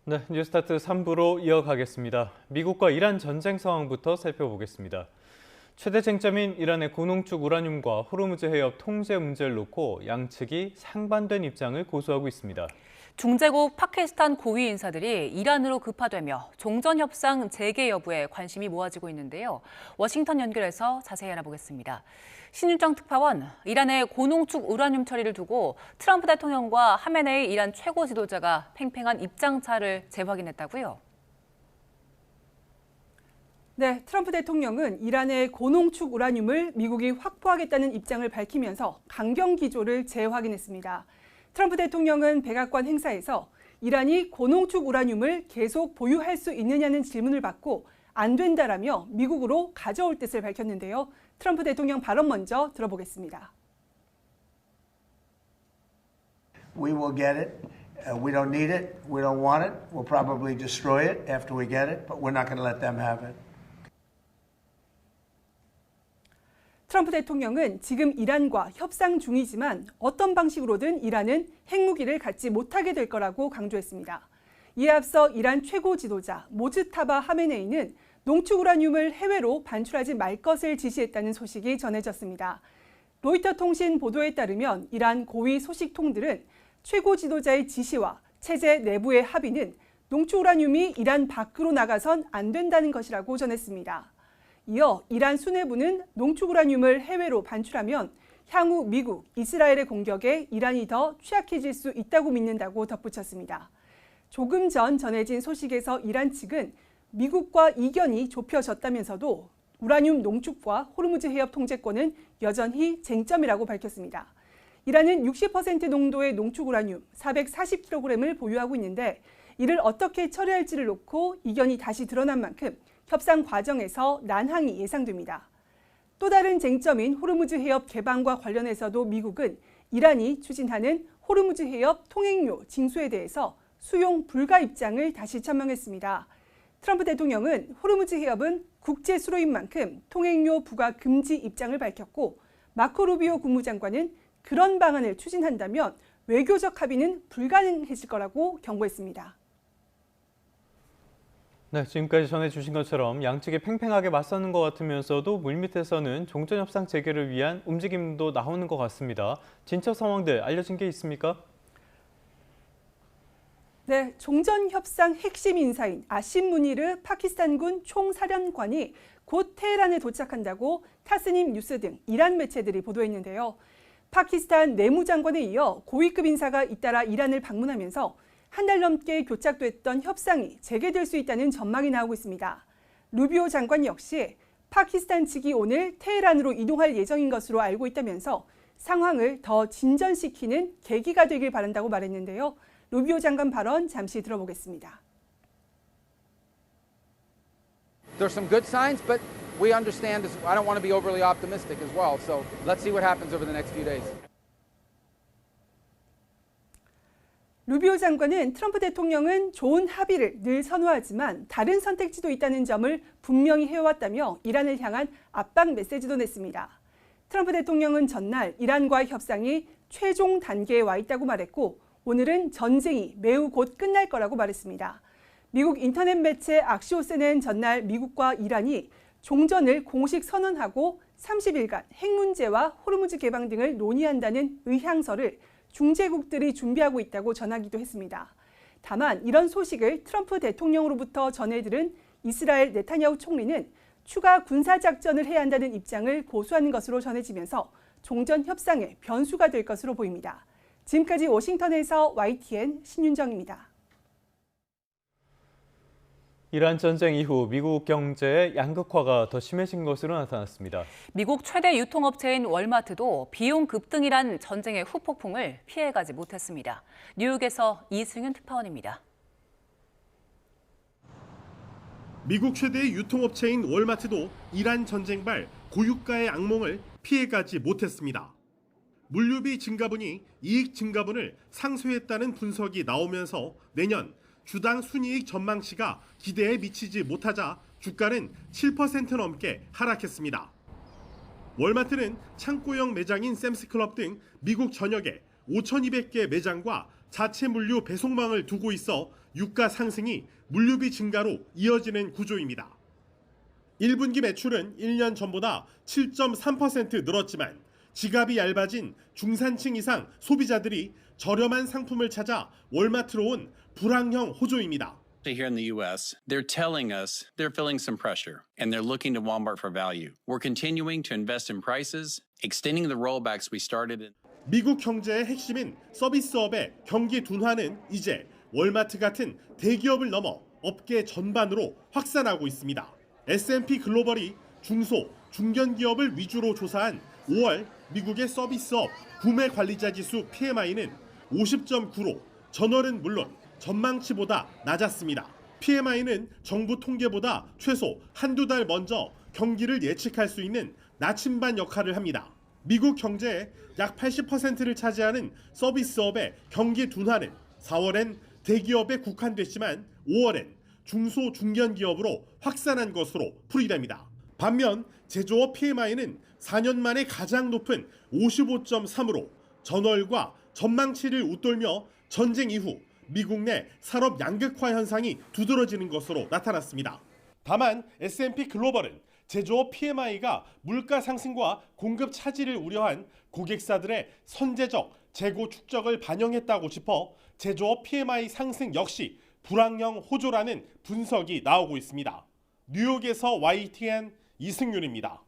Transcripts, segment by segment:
네, 뉴스타트 3부로 이어가겠습니다. 미국과 이란 전쟁 상황부터 살펴보겠습니다. 최대 쟁점인 이란의 고농축 우라늄과 호르무즈 해협 통제 문제를 놓고 양측이 상반된 입장을 고수하고 있습니다. 중재국 파키스탄 고위 인사들이 이란으로 급파되며 종전협상 재개 여부에 관심이 모아지고 있는데요. 워싱턴 연결해서 자세히 알아보겠습니다. 신윤정 특파원, 이란의 고농축 우라늄 처리를 두고 트럼프 대통령과 하메네이 이란 최고 지도자가 팽팽한 입장차를 재확인했다고요? 네, 트럼프 대통령은 이란의 고농축 우라늄을 미국이 확보하겠다는 입장을 밝히면서 강경 기조를 재확인했습니다. 트럼프 대통령은 백악관 행사에서 이란이 고농축 우라늄을 계속 보유할 수 있느냐는 질문을 받고 안 된다라며 미국으로 가져올 뜻을 밝혔는데요. 트럼프 대통령 발언 먼저 들어보겠습니다. We will get it. We don't need it. We don't want it. We'll probably destroy it after we get it, but we're not going to let them have it. 트럼프 대통령은 지금 이란과 협상 중이지만 어떤 방식으로든 이란은 핵무기를 갖지 못하게 될 거라고 강조했습니다. 이에 앞서 이란 최고 지도자 모즈타바 하메네이는 농축 우라늄을 해외로 반출하지 말 것을 지시했다는 소식이 전해졌습니다. 로이터 통신 보도에 따르면 이란 고위 소식통들은 최고 지도자의 지시와 체제 내부의 합의는 농축 우라늄이 이란 밖으로 나가선 안 된다는 것이라고 전했습니다. 이어 이란 수뇌부는 농축 우라늄을 해외로 반출하면 향후 미국, 이스라엘의 공격에 이란이 더 취약해질 수 있다고 믿는다고 덧붙였습니다. 조금 전 전해진 소식에서 이란 측은 미국과 이견이 좁혀졌다면서도 우라늄 농축과 호르무즈 해협 통제권은 여전히 쟁점이라고 밝혔습니다. 이란은 60% 농도의 농축 우라늄 440kg을 보유하고 있는데 이를 어떻게 처리할지를 놓고 이견이 다시 드러난 만큼 협상 과정에서 난항이 예상됩니다. 또 다른 쟁점인 호르무즈 해협 개방과 관련해서도 미국은 이란이 추진하는 호르무즈 해협 통행료 징수에 대해서 수용 불가 입장을 다시 천명했습니다. 트럼프 대통령은 호르무즈 해협은 국제 수로인 만큼 통행료 부과 금지 입장을 밝혔고 마코 루비오 국무장관은 그런 방안을 추진한다면 외교적 합의는 불가능해질 거라고 경고했습니다. 네, 지금까지 전해주신 것처럼 양측이 팽팽하게 맞서는 것 같으면서도 물밑에서는 종전협상 재개를 위한 움직임도 나오는 것 같습니다. 진척 상황들 알려진 게 있습니까? 네, 종전협상 핵심 인사인 아심 무니르 파키스탄군 총사령관이 곧 테헤란에 도착한다고 타스님 뉴스 등 이란 매체들이 보도했는데요. 파키스탄 내무장관에 이어 고위급 인사가 잇따라 이란을 방문하면서 한 달 넘게 교착됐던 협상이 재개될 수 있다는 전망이 나오고 있습니다. 루비오 장관 역시 파키스탄 측이 오늘 테헤란으로 이동할 예정인 것으로 알고 있다면서 상황을 더 진전시키는 계기가 되길 바란다고 말했는데요. 루비오 장관 발언 잠시 들어보겠습니다. There's some good signs, but we understand I don't want to be overly optimistic as well. So let's see what happens over the next few days. 루비오 장관은 트럼프 대통령은 좋은 합의를 늘 선호하지만 다른 선택지도 있다는 점을 분명히 해왔다며 이란을 향한 압박 메시지도 냈습니다. 트럼프 대통령은 전날 이란과의 협상이 최종 단계에 와 있다고 말했고 오늘은 전쟁이 매우 곧 끝날 거라고 말했습니다. 미국 인터넷 매체 악시오스는 전날 미국과 이란이 종전을 공식 선언하고 30일간 핵 문제와 호르무즈 개방 등을 논의한다는 의향서를 중재국들이 준비하고 있다고 전하기도 했습니다. 다만 이런 소식을 트럼프 대통령으로부터 전해들은 이스라엘 네타냐후 총리는 추가 군사작전을 해야 한다는 입장을 고수하는 것으로 전해지면서 종전 협상의 변수가 될 것으로 보입니다. 지금까지 워싱턴에서 YTN 신윤정입니다. 이란 전쟁 이후 미국 경제의 양극화가 더 심해진 것으로 나타났습니다. 미국 최대 유통업체인 월마트도 비용 급등이란 전쟁의 후폭풍을 피해가지 못했습니다. 뉴욕에서 이승윤 특파원입니다. 미국 최대 유통업체인 월마트도 이란 전쟁발 고유가의 악몽을 피해가지 못했습니다. 물류비 증가분이 이익 증가분을 상쇄했다는 분석이 나오면서 내년 주당 순이익 전망치가 기대에 미치지 못하자 주가는 7% 넘게 하락했습니다. 월마트는 창고형 매장인 샘스클럽 등 미국 전역에 5,200개 매장과 자체 물류 배송망을 두고 있어 유가 상승이 물류비 증가로 이어지는 구조입니다. 1분기 매출은 1년 전보다 7.3% 늘었지만 지갑이 얇아진 중산층 이상 소비자들이 저렴한 상품을 찾아 월마트로 온 불황형 호조입니다. Here in the U.S., they're telling us they're feeling some pressure and they're looking to Walmart for value. We're continuing to invest in prices, extending the rollbacks we started in. 미국 경제의 핵심인 서비스업의 경기 둔화는 이제 월마트 같은 대기업을 넘어 업계 전반으로 확산하고 있습니다. S&P 글로벌이 중소, 중견기업을 위주로 조사한 5월 미국의 서비스업 구매 관리자 지수 PMI는 50.9로 전월은 물론 전망치보다 낮았습니다. PMI는 정부 통계보다 최소 한두 달 먼저 경기를 예측할 수 있는 나침반 역할을 합니다. 미국 경제의 약 80%를 차지하는 서비스업의 경기 둔화는 4월엔 대기업에 국한됐지만 5월엔 중소 중견기업으로 확산한 것으로 풀이됩니다. 반면 제조업 PMI는 4년 만에 가장 높은 55.3으로 전월과 전망치를 웃돌며 전쟁 이후 미국 내 산업 양극화 현상이 두드러지는 것으로 나타났습니다. 다만 S&P 글로벌은 제조업 PMI가 물가 상승과 공급 차질을 우려한 고객사들의 선제적 재고 축적을 반영했다고 짚어 제조업 PMI 상승 역시 불황형 호조라는 분석이 나오고 있습니다. 뉴욕에서 YTN 이승윤입니다.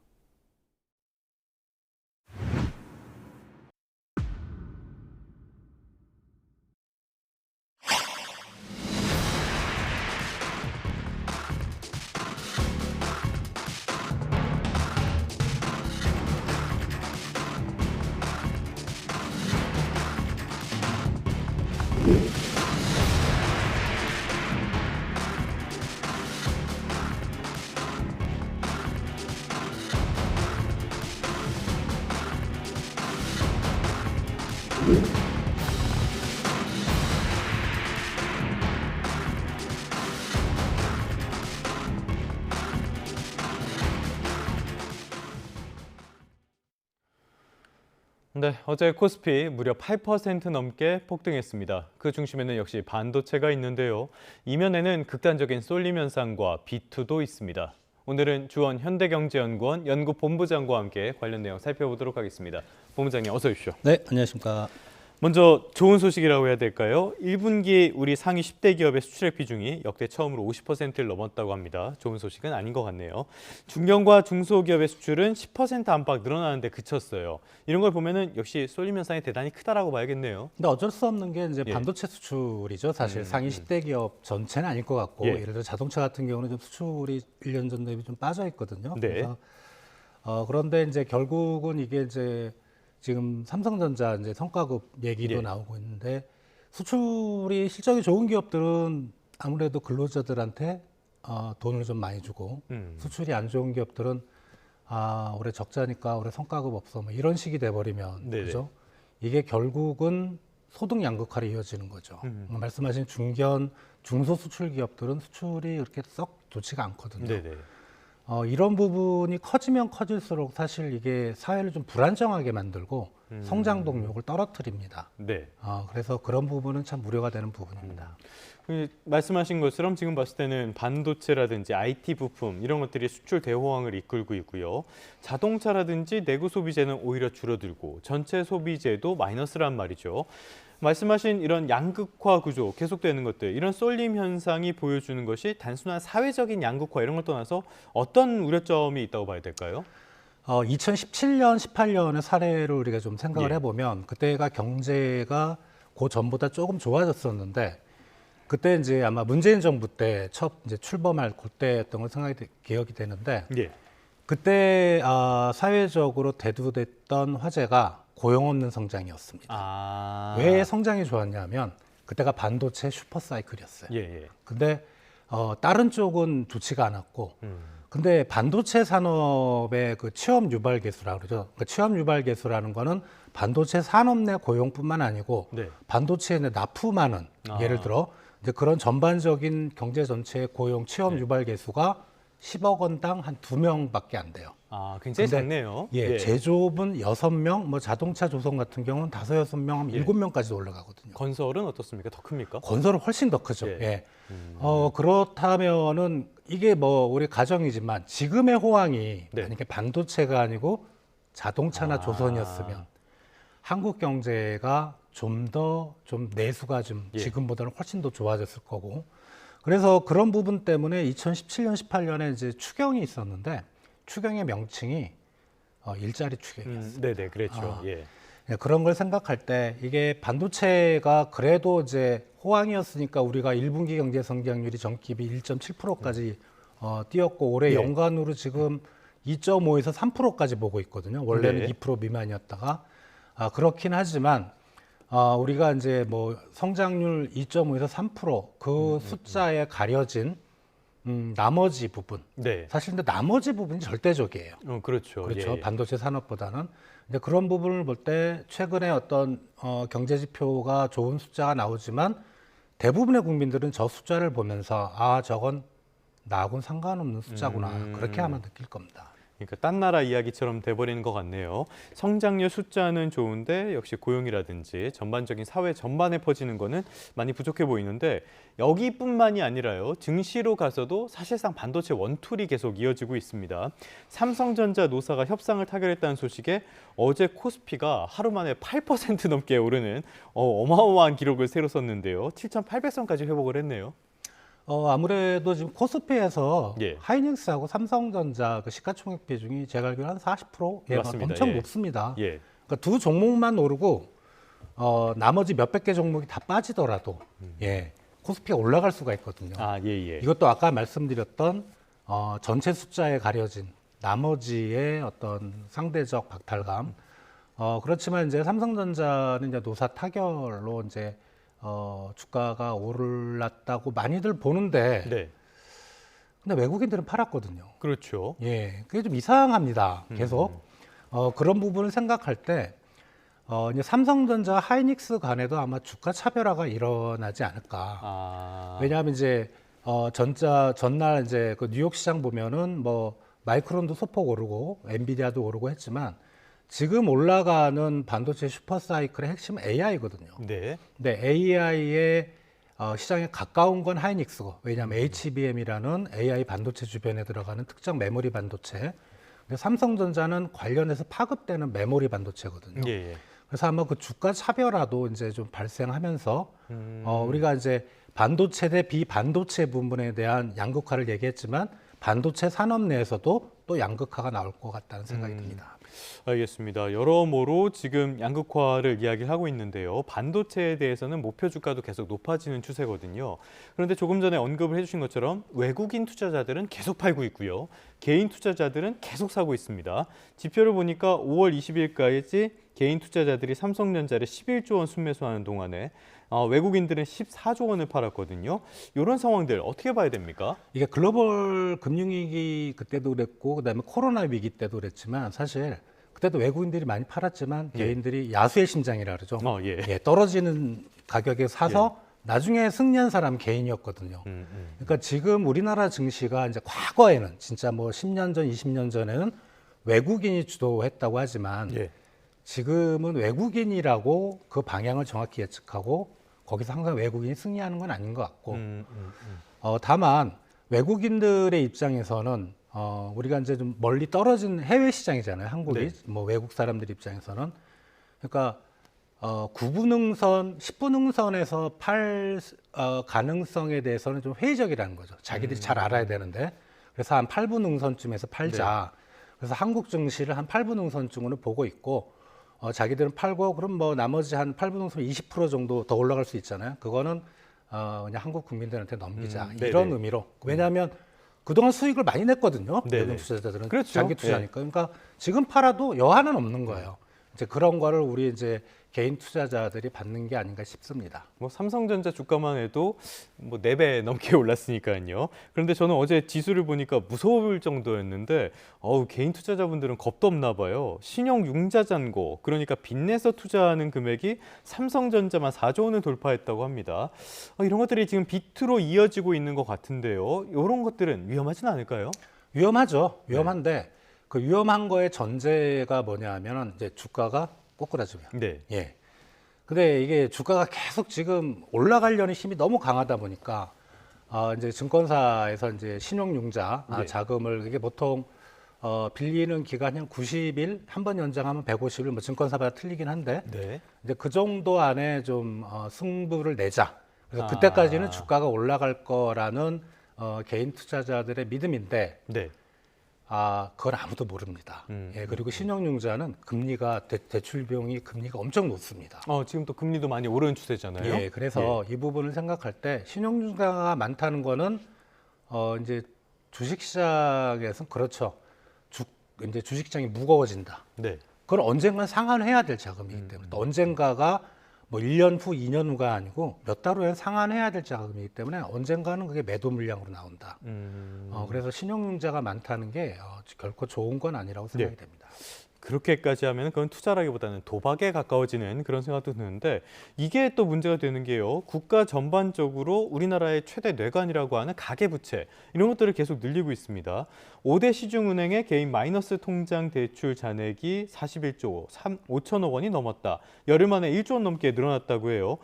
네, 어제 코스피 무려 8% 넘게 폭등했습니다. 그 중심에는 역시 반도체가 있는데요. 이면에는 극단적인 쏠림 현상과 비투도 있습니다. 오늘은 주원 현대경제연구원 연구본부장과 함께 관련 내용 살펴보도록 하겠습니다. 본부장님 어서 오십시오. 네, 안녕하십니까. 먼저 좋은 소식이라고 해야 될까요? 1분기 우리 상위 10대 기업의 수출액 비중이 역대 처음으로 50%를 넘었다고 합니다. 좋은 소식은 아닌 것 같네요. 중견과 중소기업의 수출은 10% 안팎 늘어나는데 그쳤어요. 이런 걸 보면은 역시 쏠림 현상이 대단히 크다라고 봐야겠네요. 근데 어쩔 수 없는 게 이제 예. 반도체 수출이죠. 사실 상위 10대 기업 전체는 아닐 것 같고 예. 예를 들어 자동차 같은 경우는 좀 수출이 1년 전 대비 좀 빠져 있거든요. 네. 그래서 그런데 이제 결국은 이게 이제 지금 삼성전자 이제 성과급 얘기도 예. 나오고 있는데 수출이 실적이 좋은 기업들은 아무래도 근로자들한테 돈을 좀 많이 주고 수출이 안 좋은 기업들은 올해 적자니까 올해 성과급 없어 뭐 이런 식이 돼버리면 네네. 그죠? 이게 결국은 소득 양극화로 이어지는 거죠. 말씀하신 중견, 중소 수출 기업들은 수출이 그렇게 썩 좋지가 않거든요. 네네. 이런 부분이 커지면 커질수록 사실 이게 사회를 좀 불안정하게 만들고 성장 동력을 떨어뜨립니다. 네. 그래서 그런 부분은 참 우려가 되는 부분입니다. 말씀하신 것처럼 지금 봤을 때는 반도체라든지 IT 부품 이런 것들이 수출 대호황을 이끌고 있고요. 자동차라든지 내구 소비재는 오히려 줄어들고 전체 소비재도 마이너스란 말이죠. 말씀하신 이런 양극화 구조 계속되는 것들, 이런 쏠림 현상이 보여주는 것이 단순한 사회적인 양극화 이런 걸 떠나서 어떤 우려점이 있다고 봐야 될까요? 2017년, 18년의 사례를 우리가 좀 생각을 예. 해보면 그때가 경제가 그 전보다 조금 좋아졌었는데 그때 이제 아마 문재인 정부 때 첫 이제 출범할 그때였던 걸 기억이 되는데 예. 그때 사회적으로 대두됐던 화제가 고용 없는 성장이었습니다. 왜 성장이 좋았냐면 그때가 반도체 슈퍼사이클이었어요. 예. 근데 다른 쪽은 좋지가 않았고 근데 반도체 산업의 그 취업 유발 계수라고 그러죠. 그러니까 취업 유발 계수라는 거는 반도체 산업 내 고용뿐만 아니고 네. 반도체에 납품하는 예를 들어 이제 그런 전반적인 경제 전체의 고용 취업 유발 계수가 10억 원당 한 2명밖에 안 돼요. 아, 굉장히 근데 작네요. 예, 제조업은 6명, 뭐 자동차 조성 같은 경우는 5, 6명, 하면 7명까지 올라가거든요. 건설은 어떻습니까? 더 큽니까? 건설은 훨씬 더 크죠. 예. 예. 그렇다면은 이게 뭐 우리 가정이지만 지금의 호황이 네. 만약에 반도체가 아니고 자동차나 조선이었으면 한국 경제가 좀 내수가 좀 지금보다는 훨씬 더 좋아졌을 거고, 그래서 그런 부분 때문에 2017년, 18년에 이제 추경이 있었는데 추경의 명칭이 일자리 추경이었어요. 네네, 그랬죠. 예. 예, 그런 걸 생각할 때 이게 반도체가 그래도 이제 호황이었으니까 우리가 1분기 경제 성장률이 전기비 1.7%까지 뛰었고 올해 연간으로 지금 2.5에서 3%까지 보고 있거든요. 원래는 네. 2% 미만이었다가 그렇긴 하지만 우리가 이제 뭐 성장률 2.5에서 3%그 숫자에 가려진 나머지 부분. 네. 사실 근데 나머지 부분이 절대적이에요. 그렇죠. 그렇죠. 예. 반도체 산업보다는. 근데 그런 부분을 볼 때 최근에 어떤 경제 지표가 좋은 숫자가 나오지만 대부분의 국민들은 저 숫자를 보면서 저건 나하고는 상관없는 숫자구나. 그렇게 아마 느낄 겁니다. 그러니까 딴 나라 이야기처럼 돼버리는 것 같네요. 성장률 숫자는 좋은데 역시 고용이라든지 전반적인 사회 전반에 퍼지는 거는 많이 부족해 보이는데 여기뿐만이 아니라요. 증시로 가서도 사실상 반도체 원툴이 계속 이어지고 있습니다. 삼성전자 노사가 협상을 타결했다는 소식에 어제 코스피가 하루 만에 8% 넘게 오르는 어마어마한 기록을 새로 썼는데요. 7,800선까지 회복을 했네요. 아무래도 지금 코스피에서 예. 하이닉스하고 삼성전자 그 시가총액 비중이 제가 알기로 한 40%? 예, 맞습니다. 엄청 예. 높습니다. 예. 그러니까 두 종목만 오르고 나머지 몇백 개 종목이 다 빠지더라도 코스피가 올라갈 수가 있거든요. 예. 이것도 아까 말씀드렸던 전체 숫자에 가려진 나머지의 어떤 상대적 박탈감. 그렇지만 이제 삼성전자는 이제 노사 타결로 이제 주가가 오르났다고 많이들 보는데, 네. 근데 외국인들은 팔았거든요. 그렇죠. 예, 그게 좀 이상합니다. 계속 그런 부분을 생각할 때 이제 삼성전자, 하이닉스 간에도 아마 주가 차별화가 일어나지 않을까. 왜냐하면 이제 전날 이제 그 뉴욕 시장 보면은 뭐 마이크론도 소폭 오르고 엔비디아도 오르고 했지만. 지금 올라가는 반도체 슈퍼사이클의 핵심은 AI거든요. 네. 근데 AI의 시장에 가까운 건 하이닉스고, 왜냐하면 HBM이라는 AI 반도체 주변에 들어가는 특정 메모리 반도체. 근데 삼성전자는 관련해서 파급되는 메모리 반도체거든요. 예. 그래서 아마 그 주가 차별화도 이제 좀 발생하면서 우리가 이제 반도체 대 비반도체 부분에 대한 양극화를 얘기했지만 반도체 산업 내에서도 또 양극화가 나올 것 같다는 생각이 듭니다. 알겠습니다. 여러모로 지금 양극화를 이야기를 하고 있는데요. 반도체에 대해서는 목표 주가도 계속 높아지는 추세거든요. 그런데 조금 전에 언급을 해주신 것처럼 외국인 투자자들은 계속 팔고 있고요. 개인 투자자들은 계속 사고 있습니다. 지표를 보니까 5월 20일까지 개인 투자자들이 삼성전자를 11조 원 순매수하는 동안에 외국인들은 14조 원을 팔았거든요. 이런 상황들 어떻게 봐야 됩니까? 이게 글로벌 금융위기 그때도 그랬고 그다음에 코로나 위기 때도 그랬지만 사실 그때도 외국인들이 많이 팔았지만 개인들이 야수의 심장이라 그러죠. 떨어지는 가격에 사서 나중에 승리한 사람 개인이었거든요. 그러니까 지금 우리나라 증시가 이제 과거에는 진짜 뭐 10년 전, 20년 전에는 외국인이 주도했다고 하지만 지금은 외국인이라고 그 방향을 정확히 예측하고 거기서 항상 외국인이 승리하는 건 아닌 것 같고 다만 외국인들의 입장에서는 우리가 이제 좀 멀리 떨어진 해외 시장이잖아요. 한국이 뭐 외국 사람들 입장에서는 그러니까 9분 응선, 10분 응선에서 팔 가능성에 대해서는 좀 회의적이라는 거죠. 자기들이 잘 알아야 되는데 그래서 한 8분 응선쯤에서 팔자. 그래서 한국 증시를 한 8분 응선쯤으로 보고 있고 자기들은 팔고 그럼 뭐 나머지 한 8분 응선 20% 정도 더 올라갈 수 있잖아요. 그거는 그냥 한국 국민들한테 넘기자 이런 의미로. 왜냐하면 그동안 수익을 많이 냈거든요. 외국 투자자들은 그렇죠. 장기 투자니까. 그러니까 지금 팔아도 여한은 없는 거예요. 이제 그런 거를 우리 이제 개인 투자자들이 받는 게 아닌가 싶습니다. 뭐 삼성전자 주가만 해도 뭐 4배 넘게 올랐으니까요. 그런데 저는 어제 지수를 보니까 무서울 정도였는데 개인 투자자분들은 겁도 없나 봐요. 신용 융자 잔고, 그러니까 빚내서 투자하는 금액이 삼성전자만 4조 원을 돌파했다고 합니다. 이런 것들이 지금 비트로 이어지고 있는 것 같은데요. 이런 것들은 위험하진 않을까요? 위험하죠. 위험한데 그 위험한 거의 전제가 뭐냐면은 이제 주가가 꼬꾸라지면. 네. 예. 근데 이게 주가가 계속 지금 올라가려는 힘이 너무 강하다 보니까 이제 증권사에서 이제 신용융자 네. 자금을 이게 보통 빌리는 기간이 한 90일, 한 번 연장하면 150일, 뭐 증권사마다 틀리긴 한데 네. 이제 그 정도 안에 좀 승부를 내자. 그래서 그때까지는 주가가 올라갈 거라는 개인 투자자들의 믿음인데 네. 그걸 아무도 모릅니다. 예, 그리고 신용융자는 금리가 대출 비용이 금리가 엄청 높습니다. 지금 또 금리도 많이 오르는 추세잖아요. 예, 그래서 이 부분을 생각할 때 신용융자가 많다는 거는 이제 주식시장에서 그렇죠. 이제 주식시장이 무거워진다. 네. 그걸 언젠가 상환해야 될 자금이기 때문에 또 언젠가가 뭐 1년 후, 2년 후가 아니고 몇 달 후에 상환해야 될 자금이기 때문에 언젠가는 그게 매도 물량으로 나온다. 그래서 신용융자가 많다는 게 결코 좋은 건 아니라고 생각이 됩니다. 그렇게까지 하면 그건 투자라기보다는 도박에 가까워지는 그런 생각도 드는데 이게 또 문제가 되는 게요. 국가 전반적으로 우리나라의 최대 뇌관이라고 하는 가계부채 이런 것들을 계속 늘리고 있습니다. 5대 시중은행의 개인 마이너스 통장 대출 잔액이 41조 5천억 원이 넘었다. 열흘 만에 1조 원 넘게 늘어났다고 해요.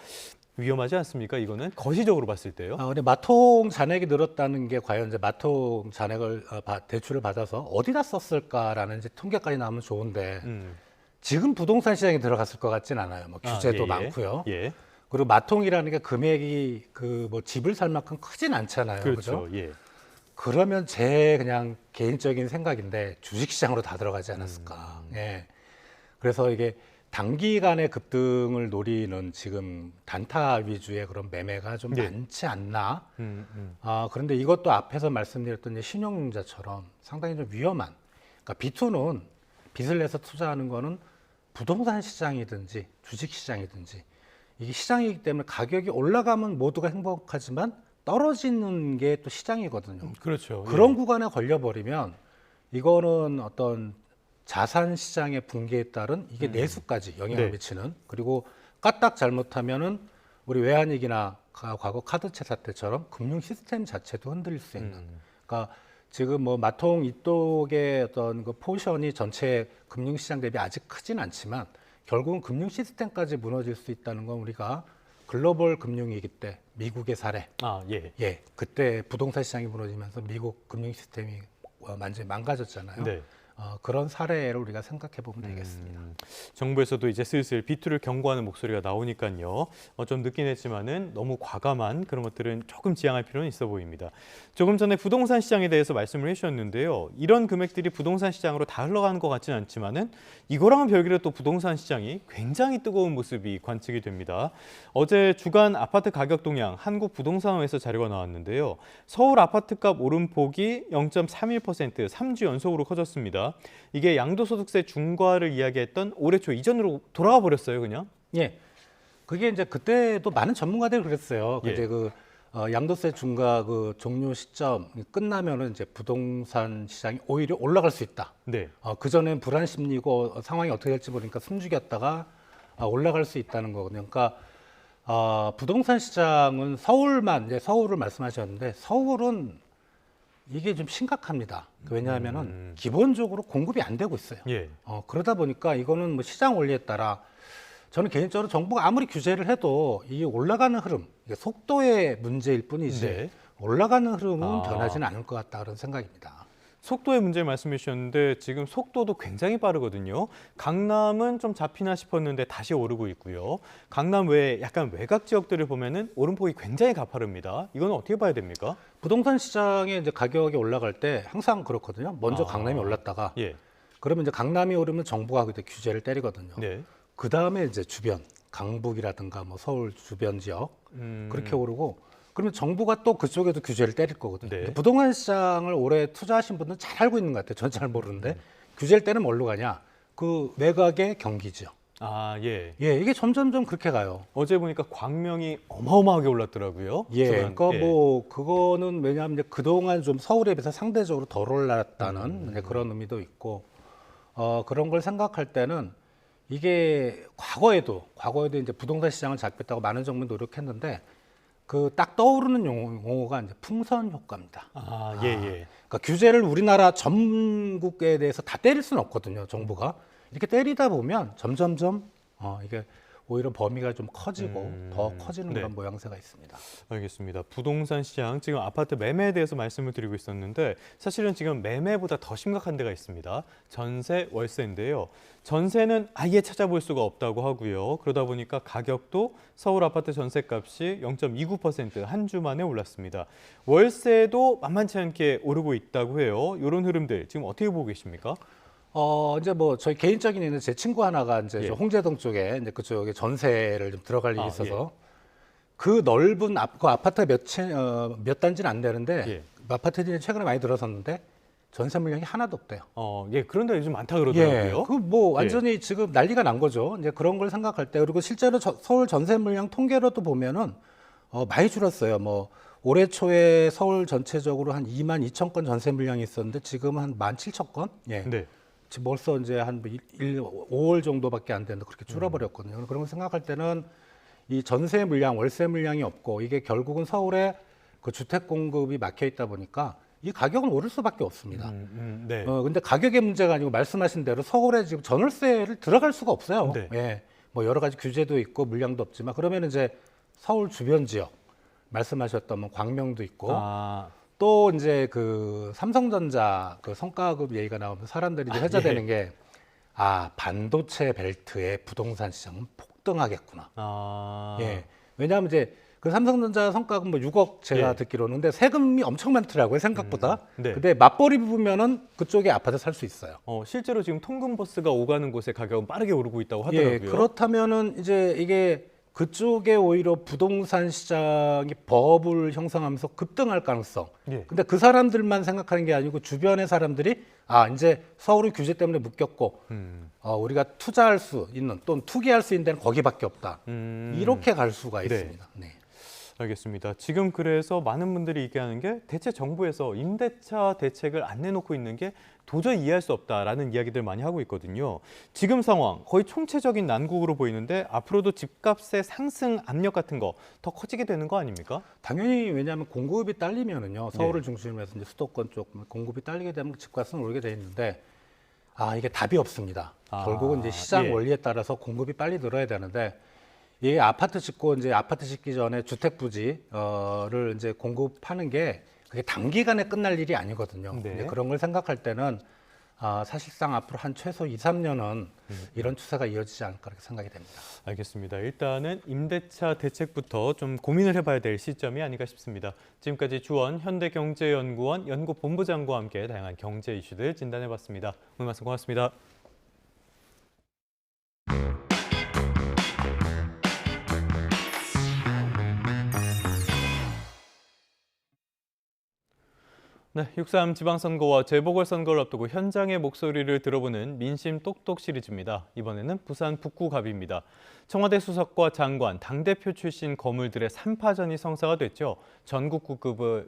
위험하지 않습니까? 이거는 거시적으로 봤을 때요. 근데 마통 잔액이 늘었다는 게 과연 이제 마통 잔액을 대출을 받아서 어디다 썼을까라는 이제 통계까지 나오면 좋은데 지금 부동산 시장에 들어갔을 것 같진 않아요. 뭐 규제도 많고요. 예. 그리고 마통이라는 게 금액이 그 뭐 집을 살 만큼 크진 않잖아요. 그렇죠. 그죠? 예. 그러면 제 그냥 개인적인 생각인데 주식시장으로 다 들어가지 않았을까. 예. 그래서 이게 단기간의 급등을 노리는 지금 단타 위주의 그런 매매가 좀 많지 않나. 그런데 이것도 앞에서 말씀드렸던 신용융자처럼 상당히 좀 위험한. 그러니까 B2는 빚을 내서 투자하는 거는 부동산 시장이든지 주식 시장이든지 이게 시장이기 때문에 가격이 올라가면 모두가 행복하지만 떨어지는 게 또 시장이거든요. 그렇죠. 그런 구간에 걸려버리면 이거는 어떤 자산 시장의 붕괴에 따른 이게 내수까지 영향을 미치는 그리고 까딱 잘못하면은 우리 외환위기나 과거 카드채 사태처럼 금융 시스템 자체도 흔들릴 수 있는. 그러니까 지금 뭐 마통 이쪽의 어떤 그 포션이 전체 금융 시장 대비 아직 크진 않지만 결국은 금융 시스템까지 무너질 수 있다는 건 우리가 글로벌 금융위기 때 미국의 사례. 예. 그때 부동산 시장이 무너지면서 미국 금융 시스템이 완전히 망가졌잖아요. 네. 그런 사례를 우리가 생각해 보면 되겠습니다. 정부에서도 이제 슬슬 B2를 경고하는 목소리가 나오니까요. 좀 늦긴 했지만은 너무 과감한 그런 것들은 조금 지양할 필요는 있어 보입니다. 조금 전에 부동산 시장에 대해서 말씀을 해주셨는데요. 이런 금액들이 부동산 시장으로 다 흘러가는 것 같지는 않지만은 이거랑은 별개로 또 부동산 시장이 굉장히 뜨거운 모습이 관측이 됩니다. 어제 주간 아파트 가격 동향 한국부동산원에서 자료가 나왔는데요. 서울 아파트값 오름폭이 0.31% 3주 연속으로 커졌습니다. 이게 양도소득세 중과를 이야기했던 올해 초 이전으로 돌아가 버렸어요, 그냥. 예. 그게 이제 그때도 많은 전문가들이 그랬어요. 이제 그 양도세 중과 그 종료 시점 끝나면은 이제 부동산 시장이 오히려 올라갈 수 있다. 네. 그 전엔 불안 심리고 상황이 어떻게 될지 모르니까 숨죽였다가 올라갈 수 있다는 거거든요. 그러니까 부동산 시장은 서울만 이제 서울을 말씀하셨는데 서울은 이게 좀 심각합니다. 왜냐하면은 기본적으로 공급이 안 되고 있어요. 예. 그러다 보니까 이거는 뭐 시장 원리에 따라 저는 개인적으로 정부가 아무리 규제를 해도 이게 올라가는 흐름, 이게 속도의 문제일 뿐이지 올라가는 흐름은 변하지는 않을 것 같다 그런 생각입니다. 속도의 문제 말씀해 주셨는데 지금 속도도 굉장히 빠르거든요. 강남은 좀 잡히나 싶었는데 다시 오르고 있고요. 강남 외에 약간 외곽 지역들을 보면은 오름폭이 굉장히 가파릅니다. 이건 어떻게 봐야 됩니까? 부동산 시장에 이제 가격이 올라갈 때 항상 그렇거든요. 먼저 강남이 올랐다가 그러면 이제 강남이 오르면 정부가 그때 규제를 때리거든요. 그 다음에 이제 주변 강북이라든가 뭐 서울 주변 지역 그렇게 오르고. 그러면 정부가 또 그쪽에도 규제를 때릴 거거든요. 부동산 시장을 오래 투자하신 분들은 잘 알고 있는 것 같아요. 전 잘 모르는데 규제를 때는 뭘로 가냐? 그 외곽의 경기지요. 이게 점점점 그렇게 가요. 어제 보니까 광명이 어마어마하게 올랐더라고요. 그러니까 뭐 그거는 왜냐하면 이제 그동안 좀 서울에 비해서 상대적으로 덜 올랐다는 그런 의미도 있고 그런 걸 생각할 때는 이게 과거에도 이제 부동산 시장을 잡겠다고 많은 정부는 노력했는데 그 딱 떠오르는 용어가 이제 풍선 효과입니다. 예. 그러니까 규제를 우리나라 전국에 대해서 다 때릴 수는 없거든요. 정부가 이렇게 때리다 보면 점점점 이게 오히려 범위가 좀 커지고 더 커지는 네. 그런 모양새가 있습니다. 알겠습니다. 부동산 시장, 지금 아파트 매매에 대해서 말씀을 드리고 있었는데 사실은 지금 매매보다 더 심각한 데가 있습니다. 전세, 월세인데요. 전세는 아예 찾아볼 수가 없다고 하고요. 그러다 보니까 가격도 서울 아파트 전세값이 0.29% 한 주 만에 올랐습니다. 월세도 만만치 않게 오르고 있다고 해요. 이런 흐름들 지금 어떻게 보고 계십니까? 이제 뭐 저희 개인적인 있는 제 친구 하나가 이제 예. 저 홍제동 쪽에 이제 그쪽에 전세를 좀 들어갈 일이 있어서 예. 그 넓은 그 아파트 몇 단지는 안 되는데 예. 아파트들이 최근에 많이 들어섰는데 전세 물량이 하나도 없대요. 예, 그런데 요즘 많다 그러더라고요. 그 뭐 완전히 지금 난리가 난 거죠. 이제 그런 걸 생각할 때 그리고 실제로 서울 전세 물량 통계로도 보면은 많이 줄었어요. 뭐 올해 초에 서울 전체적으로 한 22,000건 전세 물량이 있었는데 지금은 한 17,000건. 예. 네. 지금 벌써 이제 한 5월 정도밖에 안 되는데 그렇게 줄어버렸거든요. 그런 걸 생각할 때는 이 전세 물량, 월세 물량이 없고 이게 결국은 서울에 그 주택 공급이 막혀 있다 보니까 이 가격은 오를 수밖에 없습니다. 네. 근데 가격의 문제가 아니고 말씀하신 대로 서울에 지금 전월세를 들어갈 수가 없어요. 네. 예. 뭐 여러 가지 규제도 있고 물량도 없지만 그러면 이제 서울 주변 지역 말씀하셨던 뭐 광명도 있고 또 이제 그 삼성전자 그 성과급 얘기가 나오면 사람들이 이제 회자되는 게 반도체 벨트의 부동산 시장은 폭등하겠구나. 예. 왜냐하면 이제 그 삼성전자 성과급 뭐 6억 제가 예. 듣기로는 근데 세금이 엄청 많더라고요 생각보다. 네. 근데 맞벌이 부부면은 그쪽에 아파트 살 수 있어요. 실제로 지금 통근버스가 오가는 곳의 가격은 빠르게 오르고 있다고 하더라고요. 예. 그렇다면은 이제 이게 그쪽에 오히려 부동산 시장이 버블 형성하면서 급등할 가능성. 예. 근데 그 사람들만 생각하는 게 아니고 주변의 사람들이 이제 서울이 규제 때문에 묶였고 우리가 투자할 수 있는 또는 투기할 수 있는 데는 거기밖에 없다. 이렇게 갈 수가 네. 있습니다. 네. 알겠습니다. 지금 그래서 많은 분들이 얘기하는 게 대체 정부에서 임대차 대책을 안 내놓고 있는 게 도저히 이해할 수 없다라는 이야기들 많이 하고 있거든요. 지금 상황 거의 총체적인 난국으로 보이는데 앞으로도 집값의 상승 압력 같은 거 더 커지게 되는 거 아닙니까? 당연히 왜냐하면 공급이 딸리면은요 서울을 중심으로 해서 이제 수도권 쪽 공급이 딸리게 되면 집값은 오르게 돼 있는데 이게 답이 없습니다. 결국은 이제 시장 예. 원리에 따라서 공급이 빨리 늘어야 되는데 이 아파트 짓고 이제 아파트 짓기 전에 주택 부지를 이제 공급하는 게 그게 단기간에 끝날 일이 아니거든요. 네. 이제 그런 걸 생각할 때는 사실상 앞으로 한 최소 2, 3년은 이런 추세가 이어지지 않을까 그렇게 생각이 됩니다. 알겠습니다. 일단은 임대차 대책부터 좀 고민을 해봐야 될 시점이 아닌가 싶습니다. 지금까지 주원 현대경제연구원 연구본부장과 함께 다양한 경제 이슈들 진단해봤습니다. 오늘 말씀 고맙습니다. 네, 6.3 지방선거와 재보궐선거를 앞두고 현장의 목소리를 들어보는 민심 똑똑 시리즈입니다. 이번에는 부산 북구갑입니다. 청와대 수석과 장관, 당대표 출신 거물들의 3파전이 성사가 됐죠. 전국구급의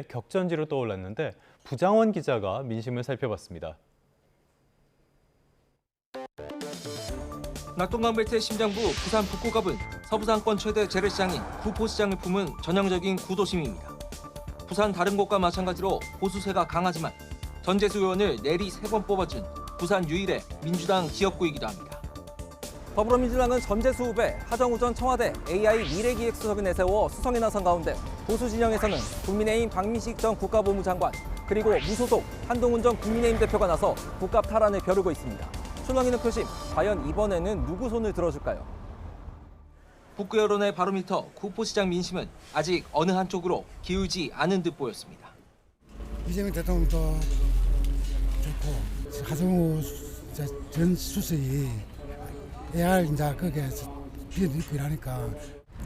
격전지로 떠올랐는데 부장원 기자가 민심을 살펴봤습니다. 낙동강벨트의 심장부 부산 북구갑은 서부상권 최대 재래시장인 구포시장을 품은 전형적인 구도심입니다. 부산 다른 곳과 마찬가지로 보수세가 강하지만 전재수 의원을 내리 3번 뽑아준 부산 유일의 민주당 지역구이기도 합니다. 더불어민주당은 전재수 후배 하정우 전 청와대 AI 미래기획수석을 내세워 수성에 나선 가운데 보수 진영에서는 국민의힘 박민식 전 국가보무장관 그리고 무소속 한동훈 전 국민의힘 대표가 나서 국갑 탈환을 벼르고 있습니다. 출렁이는 표심, 과연 이번에는 누구 손을 들어줄까요? 북구 여론의 바로미터 구포시장 민심은 아직 어느 한쪽으로 기울지 않은 듯 보였습니다. 이재명 대통령도 좋고 하정우 전 수석이 AR 이제 거기에 비어있고 이러니까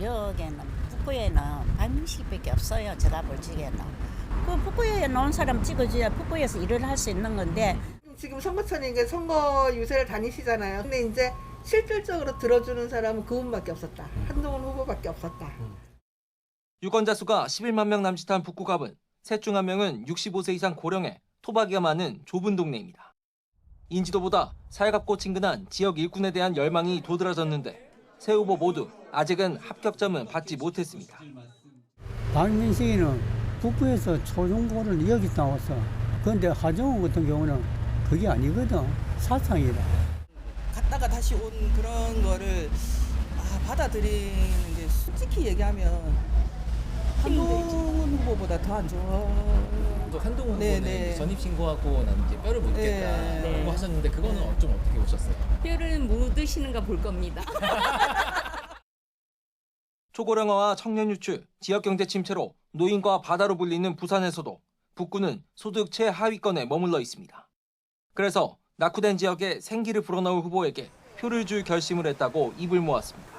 여기는 북구에는 박민식밖에 없어요. 제가 볼 적에는 그 북구에 놓은 사람 찍어줘야 북구에서 일을 할 수 있는 건데 지금 선거철이니까 선거 유세를 다니시잖아요. 근데 이제 실질적으로 들어주는 사람은 그분밖에 없었다. 한동훈 후보밖에 없었다. 유권자 수가 11만 명 남짓한 북구갑은 셋 중 한 명은 65세 이상 고령에 토박이가 많은 좁은 동네입니다. 인지도보다 살갑고 친근한 지역 일꾼에 대한 열망이 도드라졌는데 세 후보 모두 아직은 합격점은 받지 못했습니다. 박민식이는 북부에서 초중고를 여기 나왔어. 그런데 하정우 같은 경우는 그게 아니거든. 사상이라. 갔다가 다시 온 그런 거를 받아들이는 게 솔직히 얘기하면 한동훈 후보보다 더 안 좋아. 한동훈 후보는 전입 신고하고 난 이제 뼈를 묻겠다고 하셨는데 그거는 좀 어떻게 보셨어요? 뼈를 묻으시는 거 볼 겁니다. 초고령화와 청년 유출, 지역경제 침체로 노인과 바다로 불리는 부산에서도 북구는 소득 최하위권에 머물러 있습니다. 그래서 낙후된 지역에 생기를 불어넣을 후보에게 표를 줄 결심을 했다고 입을 모았습니다.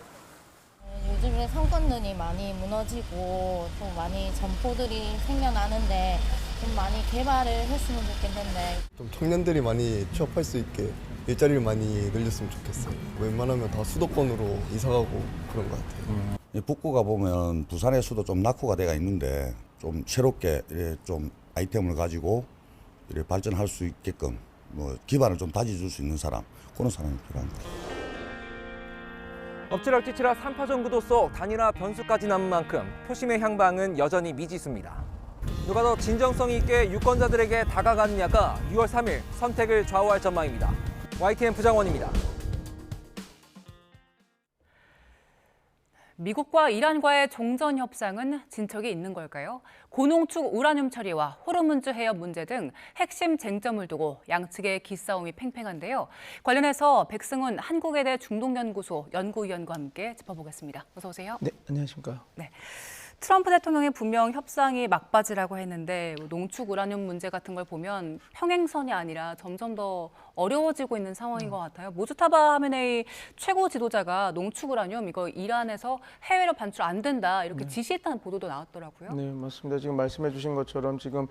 요즘에 상권들이 많이 무너지고 또 많이 점포들이 생겨나는데 좀 많이 개발을 했으면 좋겠는데 좀 청년들이 많이 취업할 수 있게 일자리를 많이 늘렸으면 좋겠어요. 웬만하면 다 수도권으로 이사가고 그런 것 같아요. 북구가 보면 부산에서도 좀 낙후가 돼가 있는데 좀 새롭게 좀 아이템을 가지고 발전할 수 있게끔 뭐 기반을 좀 다져줄 수 있는 사람, 그런 사람이 필요합니다. 엎치락뒤치락 3파전 구도 속 단일화 변수까지 남은 만큼 표심의 향방은 여전히 미지수입니다. 누가 더 진정성 있게 유권자들에게 다가가느냐가 6월 3일 선택을 좌우할 전망입니다. YTN 부장원입니다. 미국과 이란과의 종전 협상은 진척이 있는 걸까요? 고농축 우라늄 처리와 호르문즈 해협 문제 등 핵심 쟁점을 두고 양측의 기싸움이 팽팽한데요. 관련해서 백승훈 한국외대 중동연구소 연구위원과 함께 짚어보겠습니다. 어서 오세요. 네, 안녕하십니까. 네. 트럼프 대통령이 분명 협상이 막바지라고 했는데 농축 우라늄 문제 같은 걸 보면 평행선이 아니라 점점 더 어려워지고 있는 상황인 것 같아요. 모주타바 하메네이 최고 지도자가 농축 우라늄 이거 이란에서 해외로 반출 안 된다 이렇게 지시했다는 보도도 나왔더라고요. 네, 맞습니다. 지금 말씀해 주신 것처럼 지금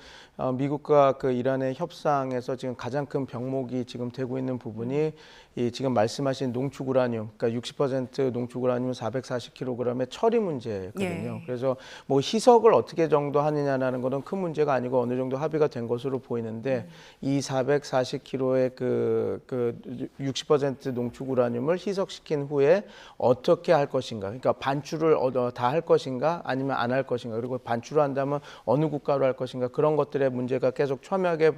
미국과 그 이란의 협상에서 지금 가장 큰 병목이 지금 되고 있는 부분이 이 지금 말씀하신 농축 우라늄, 그러니까 60% 농축 우라늄 440kg의 처리 문제거든요. 예. 그래서 뭐 희석을 어떻게 정도 하느냐라는 것은 큰 문제가 아니고 어느 정도 합의가 된 것으로 보이는데 이 440kg의 그 60% 농축 우라늄을 희석시킨 후에 어떻게 할 것인가, 그러니까 반출을 다 할 것인가 아니면 안 할 것인가, 그리고 반출을 한다면 어느 국가로 할 것인가, 그런 것들의 문제가 계속 첨예하게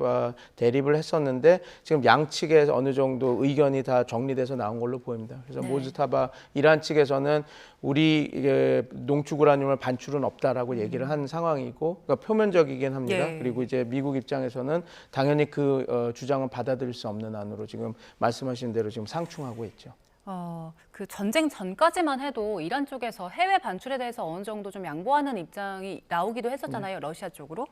대립을 했었는데 지금 양측에 어느 정도 의견이 다 정리돼서 나온 걸로 보입니다. 그래서 모주타바 이란 측에서는 우리 농축 우라늄을 반출은 없다라고 얘기를 한 상황이고, 그러니까 표면적이긴 합니다. 예. 그리고 이제 미국 입장에서는 당연히 그 주장은 받아들일 수 없는 안으로 지금 말씀하신 대로 지금 상충하고 있죠. 그 전쟁 전까지만 해도 이란 쪽에서 해외 반출에 대해서 어느 정도 좀 양보하는 입장이 나오기도 했었잖아요, 러시아 쪽으로.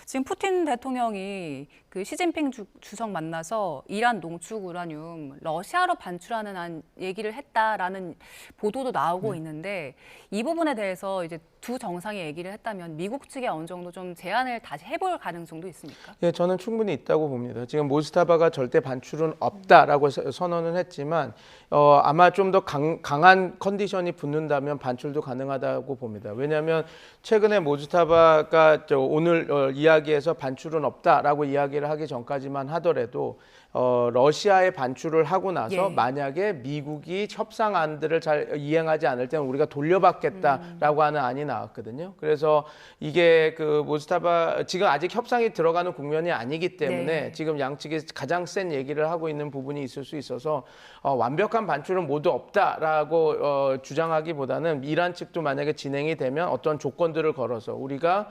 지금 푸틴 대통령이 그 시진핑 주석 만나서 이란 농축 우라늄 러시아로 반출하는 얘기를 했다라는 보도도 나오고 있는데 이 부분에 대해서 이제 두 정상이 얘기를 했다면 미국 측에 어느 정도 좀 제안을 다시 해볼 가능성도 있습니까? 예, 저는 충분히 있다고 봅니다. 지금 모스타바가 절대 반출은 없다라고 선언은 했지만 아마 좀 더 강한 컨디션이 붙는다면 반출도 가능하다고 봅니다. 왜냐하면 최근에 모스타바가 오늘 이야기에서 반출은 없다라고 이야기를 하기 전까지만 하더라도 러시아에 반출을 하고 나서 만약에 미국이 협상안들을 잘 이행하지 않을 때는 우리가 돌려받겠다라고 하는 안이 나왔거든요. 그래서 이게 그 모스타바 지금 아직 협상이 들어가는 국면이 아니기 때문에 지금 양측이 가장 센 얘기를 하고 있는 부분이 있을 수 있어서 완벽한 반출은 모두 없다라고 주장하기보다는 이란 측도 만약에 진행이 되면 어떤 조건들을 걸어서 우리가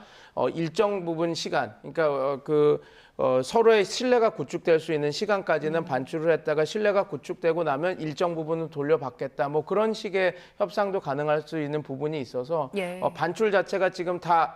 일정 부분 시간, 그러니까 서로의 신뢰가 구축될 수 있는 시간까지는 반출을 했다가 신뢰가 구축되고 나면 일정 부분은 돌려받겠다. 뭐 그런 식의 협상도 가능할 수 있는 부분이 있어서 반출 자체가 지금 다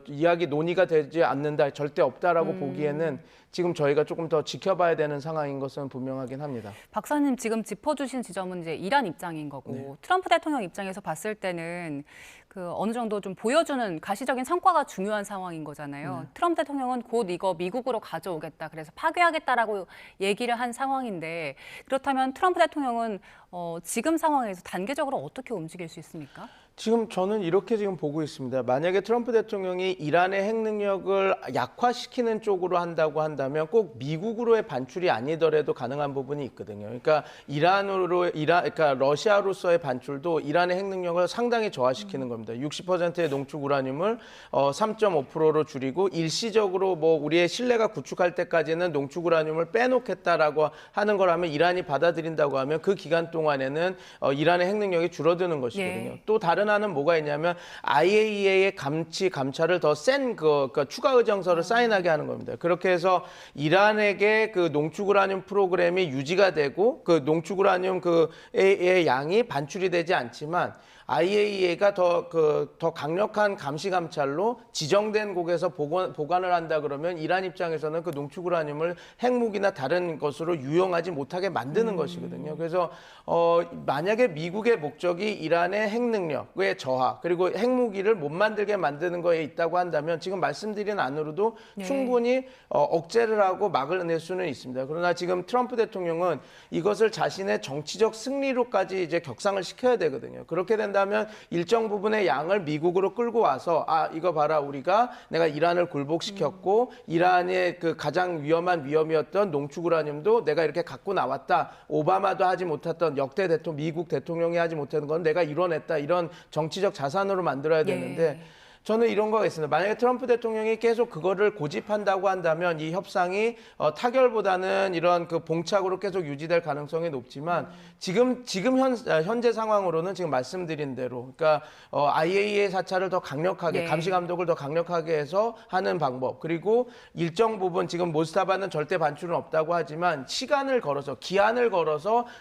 이야기 논의가 되지 않는다, 절대 없다라고 보기에는 지금 저희가 조금 더 지켜봐야 되는 상황인 것은 분명하긴 합니다. 박사님 지금 짚어주신 지점은 이제 이란 입장인 거고 트럼프 대통령 입장에서 봤을 때는 그 어느 정도 좀 보여주는 가시적인 성과가 중요한 상황인 거잖아요. 트럼프 대통령은 곧 이거 미국으로 가져오겠다, 그래서 파괴하겠다라고 얘기를 한 상황인데 그렇다면 트럼프 대통령은 지금 상황에서 단계적으로 어떻게 움직일 수 있습니까? 지금 저는 이렇게 지금 보고 있습니다. 만약에 트럼프 대통령이 이란의 핵 능력을 약화시키는 쪽으로 한다고 한다면 꼭 미국으로의 반출이 아니더라도 가능한 부분이 있거든요. 그러니까 그러니까 러시아로서의 반출도 이란의 핵 능력을 상당히 저하시키는 겁니다. 60%의 농축 우라늄을 3.5%로 줄이고 일시적으로 뭐 우리의 신뢰가 구축할 때까지는 농축 우라늄을 빼놓겠다라고 하는 거라면 이란이 받아들인다고 하면 그 기간 동안에는 이란의 핵 능력이 줄어드는 것이거든요. 예. 또 다른 하나는 뭐가 있냐면 IAEA의 감찰을 더 센 그 추가 의정서를 사인하게 하는 겁니다. 그렇게 해서 이란에게 그 농축 우라늄 프로그램이 유지가 되고 그 농축 우라늄 그의 양이 반출이 되지 않지만 IAEA가 더 강력한 감시 감찰로 지정된 곳에서 보관을 한다 그러면 이란 입장에서는 그 농축 우라늄을 핵무기나 다른 것으로 유용하지 못하게 만드는 것이거든요. 그래서 만약에 미국의 목적이 이란의 핵 능력의 저하 그리고 핵무기를 못 만들게 만드는 거에 있다고 한다면 지금 말씀드린 안으로도 충분히 억제를 하고 막을 낼 수는 있습니다. 그러나 지금 트럼프 대통령은 이것을 자신의 정치적 승리로까지 이제 격상을 시켜야 되거든요. 그렇게 된다면 일정 부분의 양을 미국으로 끌고 와서 이거 봐라 내가 이란을 굴복시켰고 이란의 그 가장 위험한 위험이었던 농축 우라늄도 내가 이렇게 갖고 나왔다. 오바마도 하지 못했던 역대 미국 대통령이 하지 못했던 건 내가 이뤄냈다. 이런 정치적 자산으로 만들어야 되는데 저는 이런 거가 있습니다. 만약에 트럼프 대통령이 계속 그거를 고집한다고 한다면 이 협상이 타결보다는 이런 그 봉착으로 계속 유지될 가능성이 높지만 지금 현재 상황으로는 지금 말씀드린 대로 그러니까 IAEA 사찰을 더 강력하게 감시 감독을 더 강력하게 해서 하는 방법 그리고 일정 부분 지금 모스타바는 절대 반출은 없다고 하지만 기한을 걸어서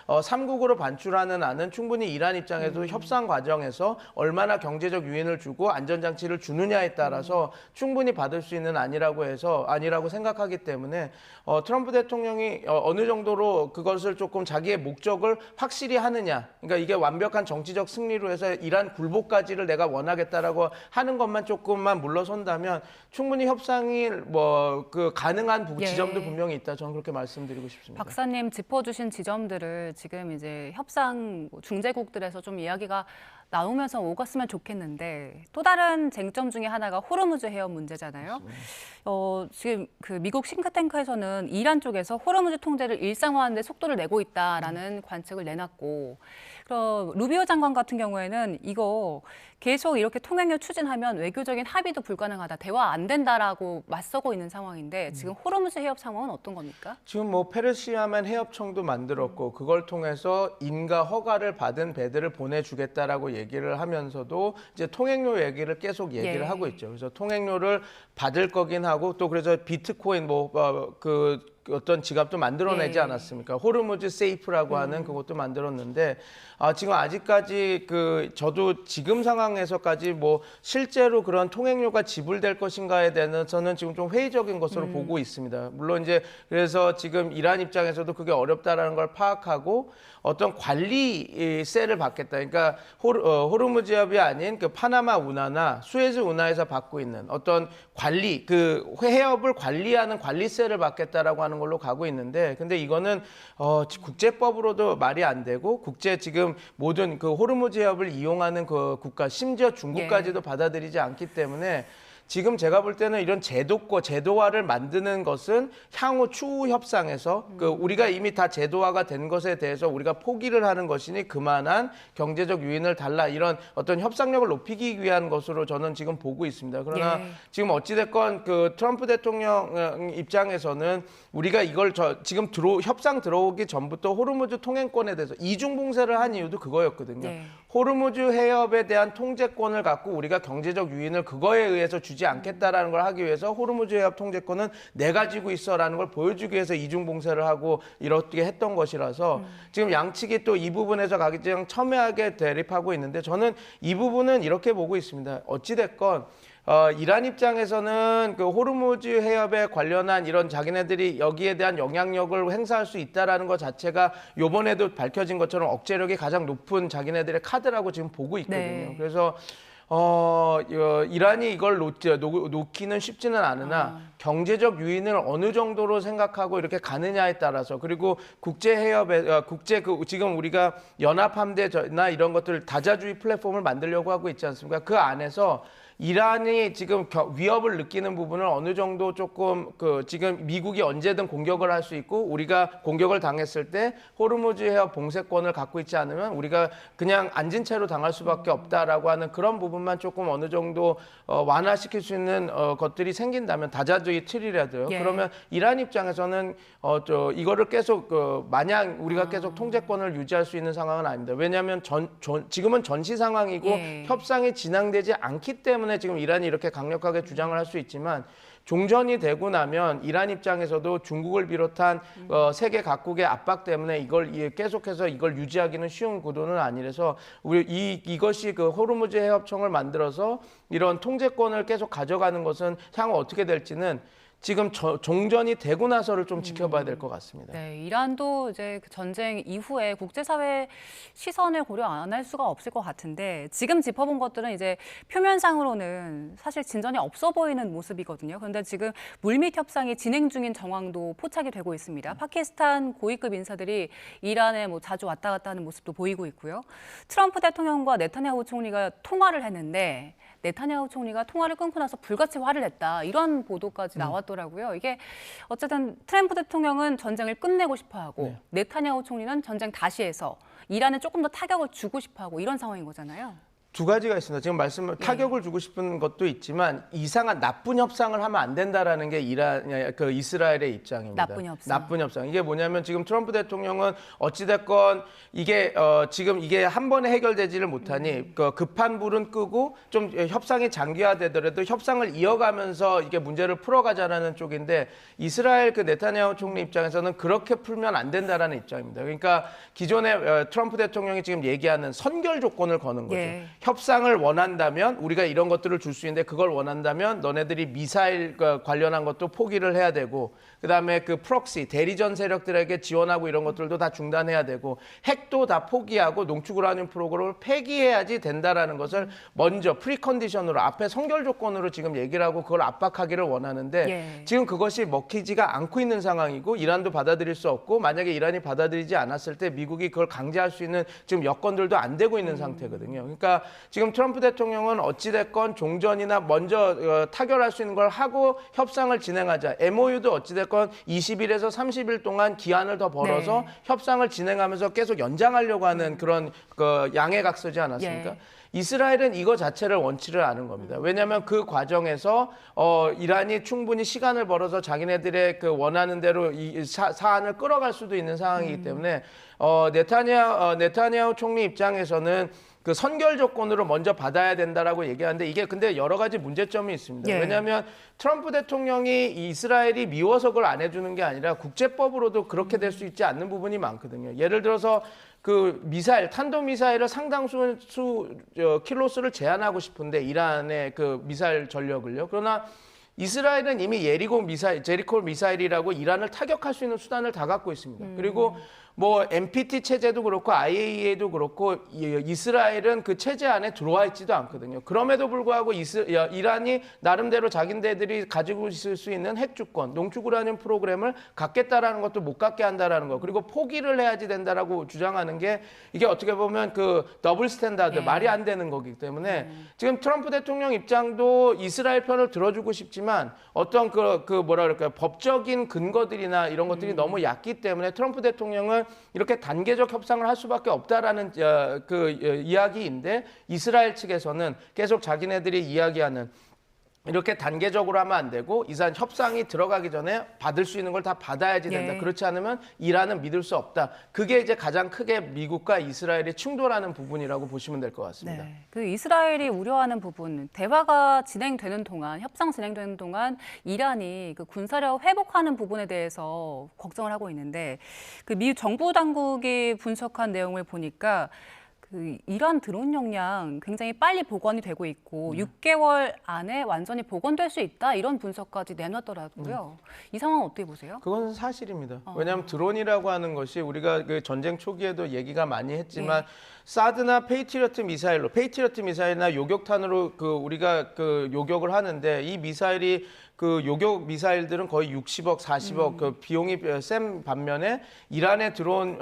3국으로 반출하는 안은 충분히 이란 입장에서 협상 과정에서 얼마나 경제적 유인을 주고 안전장치를 주느냐에 따라서 충분히 받을 수 있는 아니라고 생각하기 때문에 트럼프 대통령이 어느 정도로 그것을 조금 자기의 목적을 확실히 하느냐 그러니까 이게 완벽한 정치적 승리로 해서 이란 굴복까지를 내가 원하겠다라고 하는 것만 조금만 물러선다면 충분히 협상이 가능한 지점도 분명히 있다. 저는 그렇게 말씀드리고 싶습니다. 박사님 짚어주신 지점들을 지금 이제 협상 중재국들에서 좀 이야기가 나오면서 오갔으면 좋겠는데 또 다른 쟁점 중에 하나가 호르무즈 해협 문제잖아요. 지금 그 미국 싱크탱크에서는 이란 쪽에서 호르무즈 통제를 일상화하는 데 속도를 내고 있다라는 관측을 내놨고 루비오 장관 같은 경우에는 이거 계속 이렇게 통행료 추진하면 외교적인 합의도 불가능하다, 대화 안 된다라고 맞서고 있는 상황인데 지금 호르무즈 해협 상황은 어떤 겁니까? 지금 페르시아만 해협청도 만들었고 그걸 통해서 인가 허가를 받은 배들을 보내주겠다라고 얘기를 하면서도 이제 통행료 얘기를 계속 얘기를 하고 있죠. 그래서 통행료를 받을 거긴 하고 또 그래서 비트코인 어떤 지갑도 만들어내지 않았습니까? 호르무즈 세이프라고 하는 그것도 만들었는데 지금 아직까지 저도 지금 상황에서까지 실제로 그런 통행료가 지불될 것인가에 대해서는 지금 좀 회의적인 것으로 보고 있습니다. 물론 이제 그래서 지금 이란 입장에서도 그게 어렵다라는 걸 파악하고 어떤 관리세를 받겠다. 그러니까 호르무즈 해협이 아닌 그 파나마 운하나 수에즈 운하에서 받고 있는 어떤 관리, 해협을 관리하는 관리세를 받겠다라고 하는 걸로 가고 있는데, 근데 이거는 국제법으로도 말이 안 되고 지금 모든 호르무즈 해협을 이용하는 그 국가, 심지어 중국까지도 받아들이지 않기 때문에. 지금 제가 볼 때는 이런 제도화를 만드는 것은 향후 추후 협상에서 우리가 이미 다 제도화가 된 것에 대해서 우리가 포기를 하는 것이니 그만한 경제적 유인을 달라 이런 어떤 협상력을 높이기 위한 것으로 저는 지금 보고 있습니다. 그러나 지금 어찌됐건 트럼프 대통령 입장에서는 우리가 이걸 지금 협상 들어오기 전부터 호르무즈 통행권에 대해서 이중봉쇄를 한 이유도 그거였거든요. 호르무즈 해협에 대한 통제권을 갖고 우리가 경제적 유인을 그거에 의해서 주지 않겠다라는 걸 하기 위해서 호르무즈 해협 통제권은 내가 가지고 있어라는 걸 보여주기 위해서 이중봉쇄를 하고 이렇게 했던 것이라서 지금 양측이 또 이 부분에서 가장 첨예하게 대립하고 있는데 저는 이 부분은 이렇게 보고 있습니다. 어찌됐건 이란 입장에서는 호르무즈 해협에 관련한 이런 자기네들이 여기에 대한 영향력을 행사할 수 있다라는 것 자체가 이번에도 밝혀진 것처럼 억제력이 가장 높은 자기네들의 카드라고 지금 보고 있거든요. 그래서 이란이 이걸 놓기는 쉽지는 않으나 경제적 유인을 어느 정도로 생각하고 이렇게 가느냐에 따라서, 그리고 국제 해협에 지금 우리가 연합 함대나 이런 것들 다자주의 플랫폼을 만들려고 하고 있지 않습니까? 그 안에서 이란이 지금 위협을 느끼는 부분을 어느 정도 조금 지금 미국이 언제든 공격을 할 수 있고, 우리가 공격을 당했을 때 호르무즈 해협 봉쇄권을 갖고 있지 않으면 우리가 그냥 앉은 채로 당할 수밖에 없다라고 하는 그런 부분만 조금 어느 정도 완화시킬 수 있는 것들이 생긴다면, 다자주의 틀이라도요. 예. 그러면 이란 입장에서는 이거를 계속 마냥 우리가 계속 통제권을 유지할 수 있는 상황은 아닙니다. 왜냐하면 지금은 전시 상황이고 예. 협상이 진행되지 않기 때문에 지금 이란이 이렇게 강력하게 주장을 할 수 있지만, 종전이 되고 나면 이란 입장에서도 중국을 비롯한 세계 각국의 압박 때문에 이걸 계속해서 이걸 유지하기는 쉬운 구도는 아니라서 이것이 그 호르무즈 해협청을 만들어서 이런 통제권을 계속 가져가는 것은 향후 어떻게 될지는 지금 종전이 되고 나서를 좀 지켜봐야 될 것 같습니다. 네, 이란도 이제 그 전쟁 이후에 국제사회 시선을 고려 안 할 수가 없을 것 같은데, 지금 짚어본 것들은 이제 표면상으로는 사실 진전이 없어 보이는 모습이거든요. 그런데 지금 물밑 협상이 진행 중인 정황도 포착이 되고 있습니다. 파키스탄 고위급 인사들이 이란에 자주 왔다 갔다 하는 모습도 보이고 있고요. 트럼프 대통령과 네타냐후 총리가 통화를 했는데, 네타냐후 총리가 통화를 끊고 나서 불같이 화를 냈다, 이런 보도까지 나왔더라고요. 이게 어쨌든 트럼프 대통령은 전쟁을 끝내고 싶어하고 네타냐후 총리는 전쟁 다시 해서 이란에 조금 더 타격을 주고 싶어하고 이런 상황인 거잖아요. 두 가지가 있습니다. 지금 타격을 주고 싶은 것도 있지만 이상한 나쁜 협상을 하면 안 된다라는 게 이스라엘의 입장입니다. 나쁜 협상. 이게 뭐냐면, 지금 트럼프 대통령은 어찌됐건 이게 지금 이게 한 번에 해결되지를 못하니 급한 불은 끄고 좀 협상이 장기화되더라도 협상을 이어가면서 이게 문제를 풀어가자라는 쪽인데, 이스라엘 네타냐후 총리 입장에서는 그렇게 풀면 안 된다라는 입장입니다. 그러니까 기존에 트럼프 대통령이 지금 얘기하는 선결 조건을 거는 거죠. 예. 협상을 원한다면 우리가 이런 것들을 줄 수 있는데, 그걸 원한다면 너네들이 미사일 관련한 것도 포기를 해야 되고, 그다음에 그 프록시 대리전 세력들에게 지원하고 이런 것들도 다 중단해야 되고, 핵도 다 포기하고 농축 우라늄 프로그램을 폐기해야지 된다라는 것을 먼저 프리컨디션으로 앞에 선결 조건으로 지금 얘기를 하고 그걸 압박하기를 원하는데, 지금 그것이 먹히지가 않고 있는 상황이고 이란도 받아들일 수 없고, 만약에 이란이 받아들이지 않았을 때 미국이 그걸 강제할 수 있는 지금 여건들도 안 되고 있는 상태거든요. 그러니까 지금 트럼프 대통령은 어찌됐건 종전이나 먼저 타결할 수 있는 걸 하고 협상을 진행하자. MOU도 어찌됐건 20일에서 30일 동안 기한을 더 벌어서 협상을 진행하면서 계속 연장하려고 하는 그런 양해각서지 않았습니까? 이스라엘은 이거 자체를 원치를 않은 겁니다. 왜냐하면 그 과정에서 이란이 충분히 시간을 벌어서 자기네들의 원하는 대로 이 사안을 끌어갈 수도 있는 상황이기 때문에 네타냐후 총리 입장에서는 그 선결 조건으로 먼저 받아야 된다라고 얘기하는데, 이게 근데 여러 가지 문제점이 있습니다. 왜냐하면 트럼프 대통령이 이스라엘이 미워서 그걸 안 해주는 게 아니라 국제법으로도 그렇게 될 수 있지 않는 부분이 많거든요. 예를 들어서 그 미사일, 탄도미사일을 상당수 킬로수를 제한하고 싶은데, 이란의 그 미사일 전력을요. 그러나 이스라엘은 이미 제리코 미사일이라고 이란을 타격할 수 있는 수단을 다 갖고 있습니다. 그리고 NPT 체제도 그렇고 IAEA도 그렇고 이스라엘은 그 체제 안에 들어와 있지도 않거든요. 그럼에도 불구하고 이란이 나름대로 자기네들이 가지고 있을 수 있는 핵 주권, 농축 우라늄 프로그램을 갖겠다라는 것도 못 갖게 한다라는 거, 그리고 포기를 해야지 된다라고 주장하는 게, 이게 어떻게 보면 그 더블 스탠다드, 말이 안 되는 거기 때문에 지금 트럼프 대통령 입장도 이스라엘 편을 들어주고 싶지만 어떤 법적인 근거들이나 이런 것들이 너무 얕기 때문에 트럼프 대통령은 이렇게 단계적 협상을 할 수밖에 없다라는 이야기인데, 이스라엘 측에서는 계속 자기네들이 이야기하는 이렇게 단계적으로 하면 안 되고, 이산 협상이 들어가기 전에 받을 수 있는 걸 다 받아야지 된다. 그렇지 않으면 이란은 믿을 수 없다. 그게 이제 가장 크게 미국과 이스라엘이 충돌하는 부분이라고 보시면 될 것 같습니다. 그 이스라엘이 우려하는 부분, 대화가 진행되는 동안, 협상 진행되는 동안 이란이 그 군사력 회복하는 부분에 대해서 걱정을 하고 있는데, 그 미 정부 당국이 분석한 내용을 보니까 그 이란 드론 역량 굉장히 빨리 복원이 되고 있고 6개월 안에 완전히 복원될 수 있다 이런 분석까지 내놨더라고요. 이 상황 어떻게 보세요? 그건 사실입니다. 왜냐하면 드론이라고 하는 것이 우리가 그 전쟁 초기에도 얘기가 많이 했지만 사드나 페이트리어트 미사일로 페이트리어트 미사일이나 요격탄으로 그 우리가 그 요격을 하는데 이 미사일이 그 요격 미사일들은 거의 60억, 40억 그 비용이 센 반면에 이란의 드론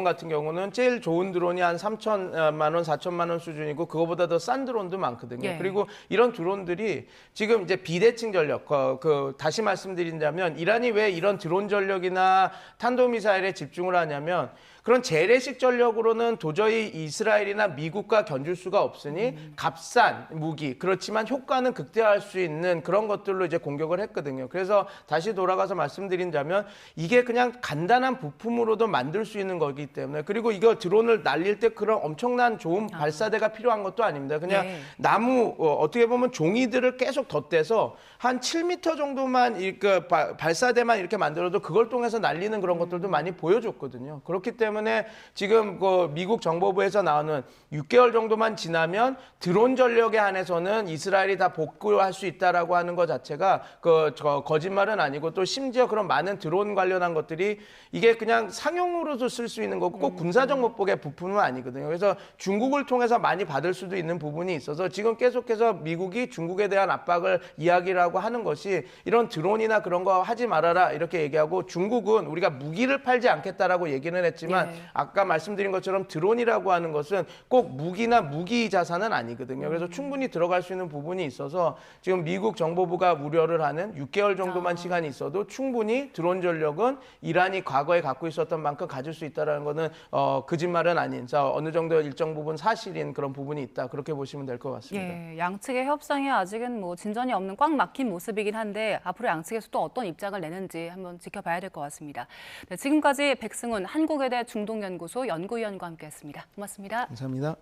같은 경우는 제일 좋은 드론이 한 3천만 원, 4천만 원 수준이고 그거보다 더 싼 드론도 많거든요. 그리고 이런 드론들이 지금 이제 비대칭 전력, 다시 말씀드린다면 이란이 왜 이런 드론 전력이나 탄도 미사일에 집중을 하냐면 그런 재래식 전력으로는 도저히 이스라엘이나 미국과 견줄 수가 없으니 값싼 무기, 그렇지만 효과는 극대화할 수 있는 그런 것들로 이제 공격을 했거든요. 그래서 다시 돌아가서 말씀드린다면 이게 그냥 간단한 부품으로도 만들 수 있는 거기 때문에 그리고 이거 드론을 날릴 때 그런 엄청난 좋은 발사대가 필요한 것도 아닙니다. 그냥 나무, 어떻게 보면 종이들을 계속 덧대서 한 7m 정도만 발사대만 이렇게 만들어도 그걸 통해서 날리는 그런 것들도 많이 보여줬거든요. 그렇기 때문에 지금 그 미국 정보부에서 나오는 6개월 정도만 지나면 드론 전력에 한해서는 이스라엘이 다 복구할 수 있다라고 하는 것 자체가 거짓말은 아니고 또 심지어 그런 많은 드론 관련한 것들이 이게 그냥 상용으로도 쓸 수 있는 거고 꼭 군사적 목적의 부품은 아니거든요. 그래서 중국을 통해서 많이 받을 수도 있는 부분이 있어서 지금 계속해서 미국이 중국에 대한 압박을 이야기라고 하는 것이 이런 드론이나 그런 거 하지 말아라 이렇게 얘기하고 중국은 우리가 무기를 팔지 않겠다라고 얘기는 했지만 아까 말씀드린 것처럼 드론이라고 하는 것은 꼭 무기나 무기 자산은 아니거든요. 그래서 충분히 들어갈 수 있는 부분이 있어서 지금 미국 정보부가 우려를 하는 6개월 정도만 시간이 있어도 충분히 드론 전력은 이란이 과거에 갖고 있었던 만큼 가질 수 있다는 것은 거짓말은 아닌 어느 정도 일정 부분 사실인 그런 부분이 있다. 그렇게 보시면 될 것 같습니다. 양측의 협상이 아직은 뭐 진전이 없는 꽉 막힌 모습이긴 한데 앞으로 양측에서 또 어떤 입장을 내는지 한번 지켜봐야 될 것 같습니다. 네, 지금까지 백승훈 한국외대 중동연구소 연구위원과 함께했습니다. 고맙습니다. 감사합니다.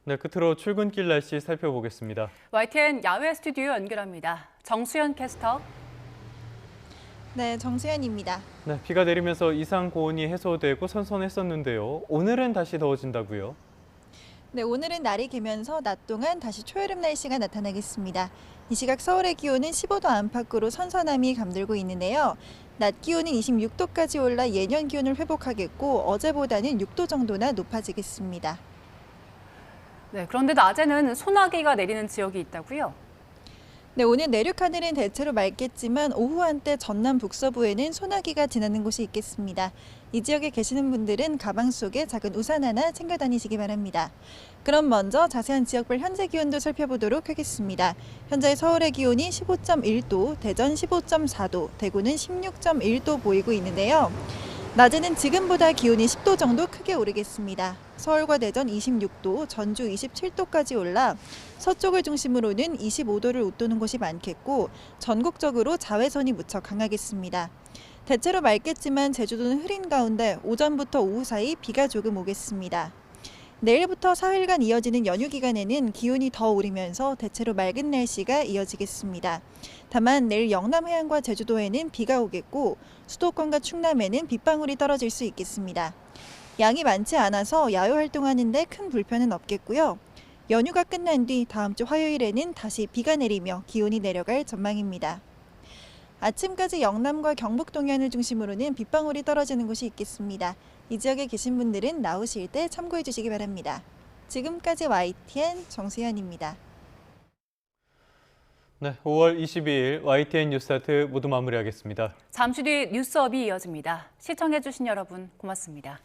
네, 끝으로 출근길 날씨 살펴보겠습니다. YTN 야외 스튜디오 연결합니다. 정수연 캐스터. 네, 정수연입니다. 네, 비가 내리면서 이상 고온이 해소되고 선선했었는데요. 오늘은 다시 더워진다고요? 네, 오늘은 날이 개면서 낮 동안 다시 초여름 날씨가 나타나겠습니다. 이 시각 서울의 기온은 15도 안팎으로 선선함이 감돌고 있는데요. 낮 기온은 26도까지 올라 예년 기온을 회복하겠고 어제보다는 6도 정도나 높아지겠습니다. 네, 그런데 낮에는 소나기가 내리는 지역이 있다고요? 네, 오늘 내륙 하늘은 대체로 맑겠지만 오후 한때 전남 북서부에는 소나기가 지나는 곳이 있겠습니다. 이 지역에 계시는 분들은 가방 속에 작은 우산 하나 챙겨 다니시기 바랍니다. 그럼 먼저 자세한 지역별 현재 기온도 살펴보도록 하겠습니다. 현재 서울의 기온이 15.1도, 대전 15.4도, 대구는 16.1도 보이고 있는데요. 낮에는 지금보다 기온이 10도 정도 크게 오르겠습니다. 서울과 대전 26도, 전주 27도까지 올라 서쪽을 중심으로는 25도를 웃도는 곳이 많겠고 전국적으로 자외선이 무척 강하겠습니다. 대체로 맑겠지만 제주도는 흐린 가운데 오전부터 오후 사이 비가 조금 오겠습니다. 내일부터 사흘간 이어지는 연휴 기간에는 기온이 더 오르면서 대체로 맑은 날씨가 이어지겠습니다. 다만 내일 영남 해안과 제주도에는 비가 오겠고 수도권과 충남에는 빗방울이 떨어질 수 있겠습니다. 양이 많지 않아서 야외 활동하는 데 큰 불편은 없겠고요. 연휴가 끝난 뒤 다음 주 화요일에는 다시 비가 내리며 기온이 내려갈 전망입니다. 아침까지 영남과 경북 동해안을 중심으로는 빗방울이 떨어지는 곳이 있겠습니다. 이 지역에 계신 분들은 나오실 때 참고해 주시기 바랍니다. 지금까지 YTN 정수연입니다. 네, 5월 22일 YTN 뉴스타트 모두 마무리하겠습니다. 잠시 뒤 뉴스업이 이어집니다. 시청해 주신 여러분 고맙습니다.